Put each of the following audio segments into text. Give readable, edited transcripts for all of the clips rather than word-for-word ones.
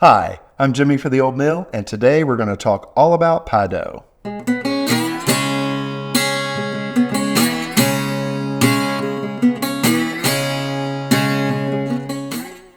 Hi, I'm Jimmy for the Old Mill, and today we're going to talk all about pie dough.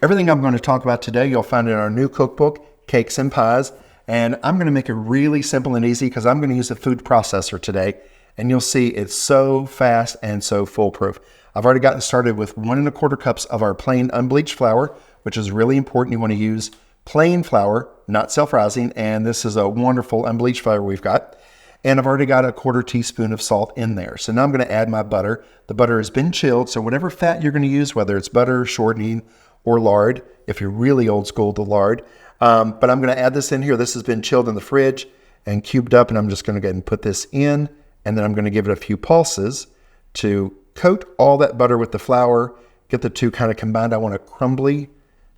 Everything I'm going to talk about today you'll find in our new cookbook, Cakes and Pies, and I'm going to make it really simple and easy because I'm going to use a food processor today, and you'll see it's so fast and so foolproof. I've already gotten started with 1 1/4 cups of our plain unbleached flour, which is really important. You want to use plain flour, not self-rising, and this is a wonderful unbleached flour we've got. And I've already got a 1/4 teaspoon of salt in there. So now I'm going to add my butter. The butter has been chilled, so whatever fat you're going to use, whether it's butter, shortening, or lard, if you're really old school, the lard. But I'm going to add this in here. This has been chilled in the fridge and cubed up, and I'm just going to go ahead and put this in, and then I'm going to give it a few pulses to coat all that butter with the flour, get the two kind of combined. I want a crumbly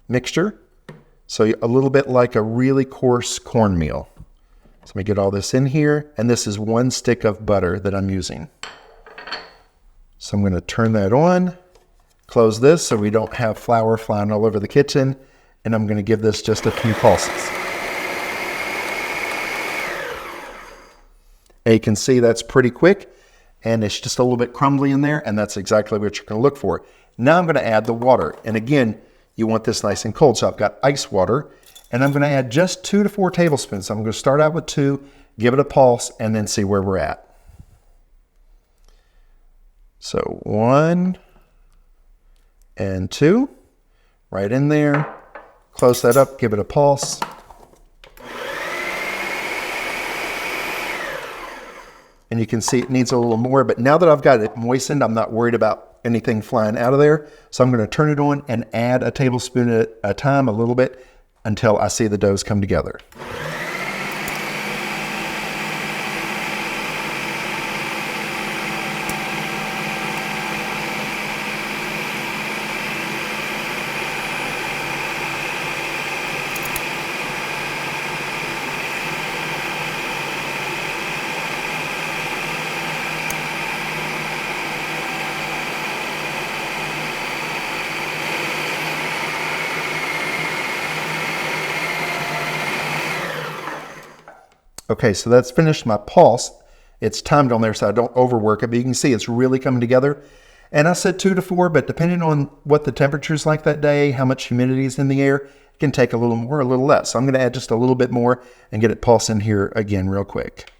mixture. So a little bit like a really coarse cornmeal. So let me get all this in here. And this is 1 stick of butter that I'm using. So I'm going to turn that on, close this so we don't have flour flying all over the kitchen. And I'm going to give this just a few pulses. And you can see that's pretty quick. And it's just a little bit crumbly in there. And that's exactly what you're going to look for. Now I'm going to add the water. And again, you want this nice and cold. So I've got ice water, and I'm going to add just 2 to 4 tablespoons. So I'm going to start out with 2, give it a pulse, and then see where we're at. So 1 and 2, right in there. Close that up, give it a pulse. And you can see it needs a little more, but now that I've got it moistened, I'm not worried about anything flying out of there. So I'm going to turn it on and add a tablespoon at a time, a little bit, until I see the doughs come together. Okay, so that's finished my pulse. It's timed on there so I don't overwork it, but you can see it's really coming together. And I said 2 to 4, but depending on what the temperature's like that day, how much humidity is in the air, it can take a little more or a little less. So I'm going to add just a little bit more and get it pulsing here again real quick.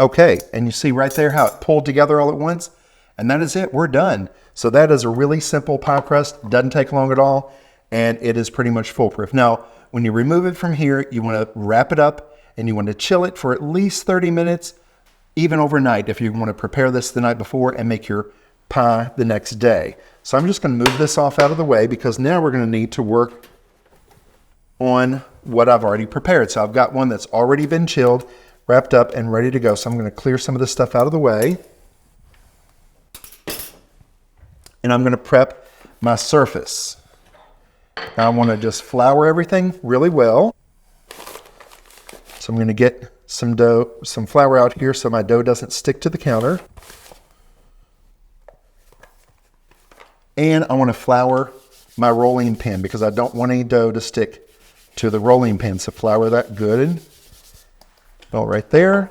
Okay, and you see right there how it pulled together all at once? And that is it, we're done. So that is a really simple pie crust, doesn't take long at all, and it is pretty much foolproof. Now, when you remove it from here, you want to wrap it up and you want to chill it for at least 30 minutes, even overnight if you want to prepare this the night before and make your pie the next day. So I'm just going to move this off out of the way because now we're going to need to work on what I've already prepared. So I've got one that's already been chilled, wrapped up and ready to go. So I'm going to clear some of this stuff out of the way. And I'm going to prep my surface. Now I want to just flour everything really well. So I'm going to get some flour out here so my dough doesn't stick to the counter. And I want to flour my rolling pin because I don't want any dough to stick to the rolling pin. So flour that good. All right there.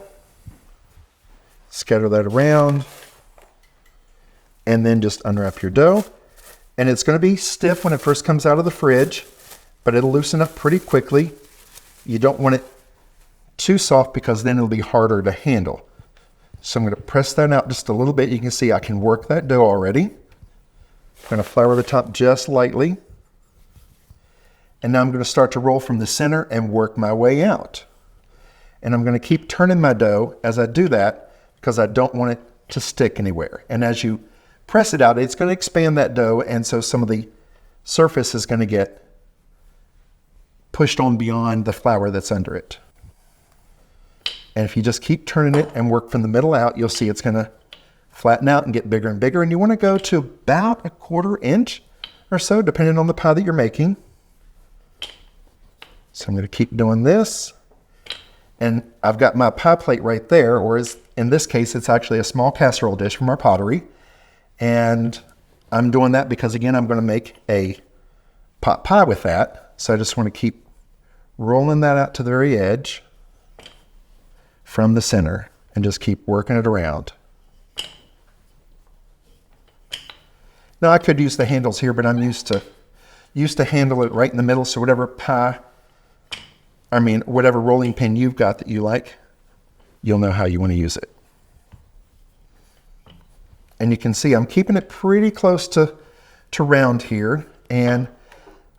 Scatter that around. And then just unwrap your dough. And it's going to be stiff when it first comes out of the fridge, but it'll loosen up pretty quickly. You don't want it too soft because then it'll be harder to handle. So I'm going to press that out just a little bit. You can see I can work that dough already. I'm going to flour the top just lightly. And now I'm going to start to roll from the center and work my way out. And I'm going to keep turning my dough as I do that because I don't want it to stick anywhere. And as you press it out, it's going to expand that dough, and so some of the surface is going to get pushed on beyond the flour that's under it. And if you just keep turning it and work from the middle out, you'll see it's going to flatten out and get bigger and bigger. And you want to go to about 1/4 inch or so, depending on the pie that you're making. So I'm going to keep doing this. And I've got my pie plate right there, or in this case, it's actually a small casserole dish from our pottery. And I'm doing that because, again, I'm going to make a pot pie with that. So I just want to keep rolling that out to the very edge from the center and just keep working it around. Now I could use the handles here, but I'm used to handle it right in the middle. So whatever rolling pin you've got that you like, you'll know how you want to use it. And you can see I'm keeping it pretty close to round here. And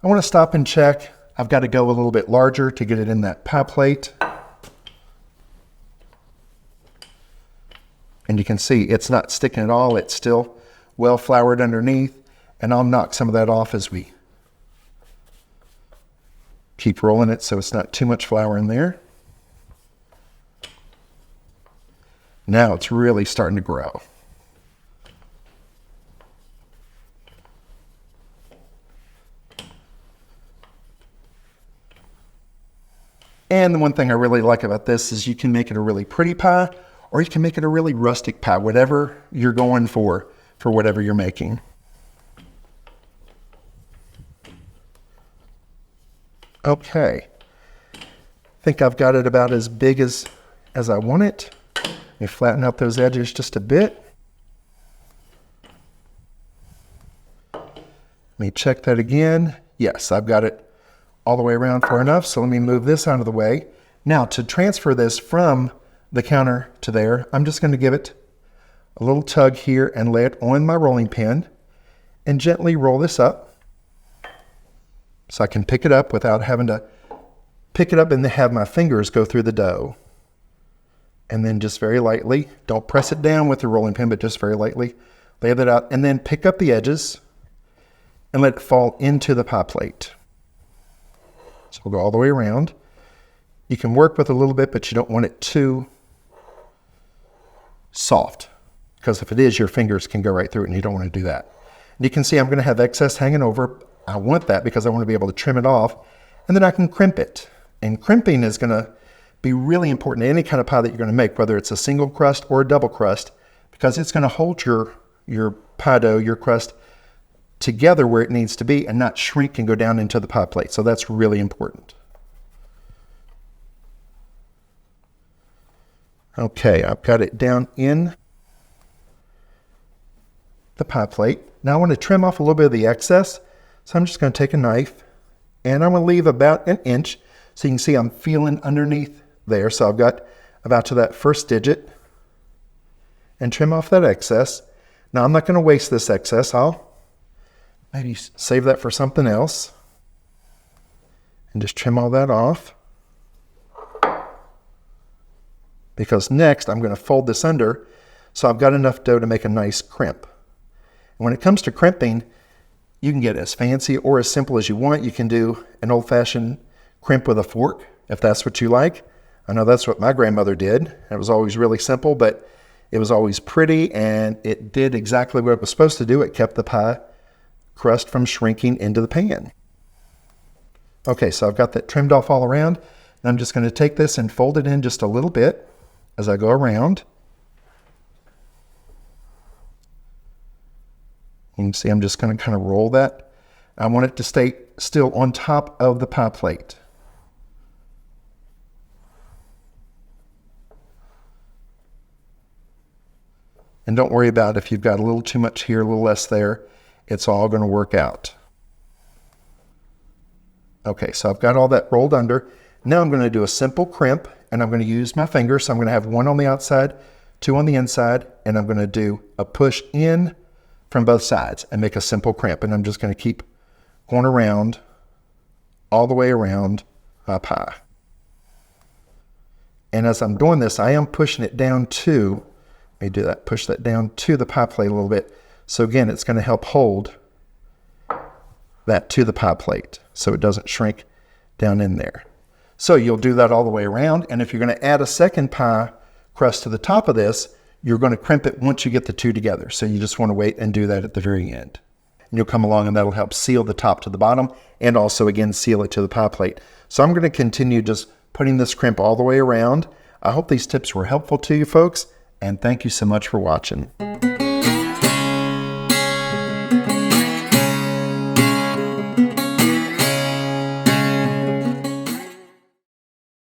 I want to stop and check. I've got to go a little bit larger to get it in that pie plate. And you can see it's not sticking at all. It's still well floured underneath. And I'll knock some of that off as we keep rolling it so it's not too much flour in there. Now it's really starting to grow. And the one thing I really like about this is you can make it a really pretty pie, or you can make it a really rustic pie, whatever you're going for whatever you're making. Okay, I think I've got it about as big as I want it. Let me flatten out those edges just a bit. Let me check that again. Yes, I've got it all the way around far enough, so let me move this out of the way. Now, to transfer this from the counter to there, I'm just going to give it a little tug here and lay it on my rolling pin and gently roll this up so I can pick it up without having to pick it up and have my fingers go through the dough. And then just very lightly, don't press it down with the rolling pin, but just very lightly lay that out, and then pick up the edges and let it fall into the pie plate. So we'll go all the way around. You can work with a little bit, but you don't want it too soft, because if it is, your fingers can go right through it and you don't want to do that. And you can see I'm going to have excess hanging over. I want that because I want to be able to trim it off, and then I can crimp it. And crimping is going to be really important in any kind of pie that you're going to make, whether it's a single crust or a double crust, because it's going to hold your pie dough, your crust, together where it needs to be and not shrink and go down into the pie plate. So that's really important. Okay, I've got it down in the pie plate. Now I want to trim off a little bit of the excess. So I'm just going to take a knife and I'm going to leave about 1 inch. So you can see I'm feeling underneath there. So I've got about to that first digit and trim off that excess. Now I'm not going to waste this excess. I'll maybe save that for something else and just trim all that off. Because next I'm going to fold this under so I've got enough dough to make a nice crimp. And when it comes to crimping, you can get as fancy or as simple as you want. You can do an old-fashioned crimp with a fork if that's what you like. I know that's what my grandmother did. It was always really simple, but it was always pretty, and it did exactly what it was supposed to do. It kept the pie crust from shrinking into the pan. Okay, so I've got that trimmed off all around, and I'm just going to take this and fold it in just a little bit as I go around. You can see I'm just going to kind of roll that. I want it to stay still on top of the pie plate. And don't worry about if you've got a little too much here, a little less there. It's all going to work out. Okay, so I've got all that rolled under. Now I'm going to do a simple crimp, and I'm going to use my fingers. So I'm going to have 1 on the outside, 2 on the inside, and I'm going to do a push in from both sides and make a simple crimp. And I'm just going to keep going around, all the way around my pie. And as I'm doing this, I am pushing it down to, let me do that, push that down to the pie plate a little bit. So again, it's going to help hold that to the pie plate so it doesn't shrink down in there. So you'll do that all the way around. And if you're going to add a second pie crust to the top of this, you're going to crimp it once you get the two together. So you just want to wait and do that at the very end. And you'll come along and that'll help seal the top to the bottom and also again seal it to the pie plate. So I'm going to continue just putting this crimp all the way around. I hope these tips were helpful to you folks, and thank you so much for watching.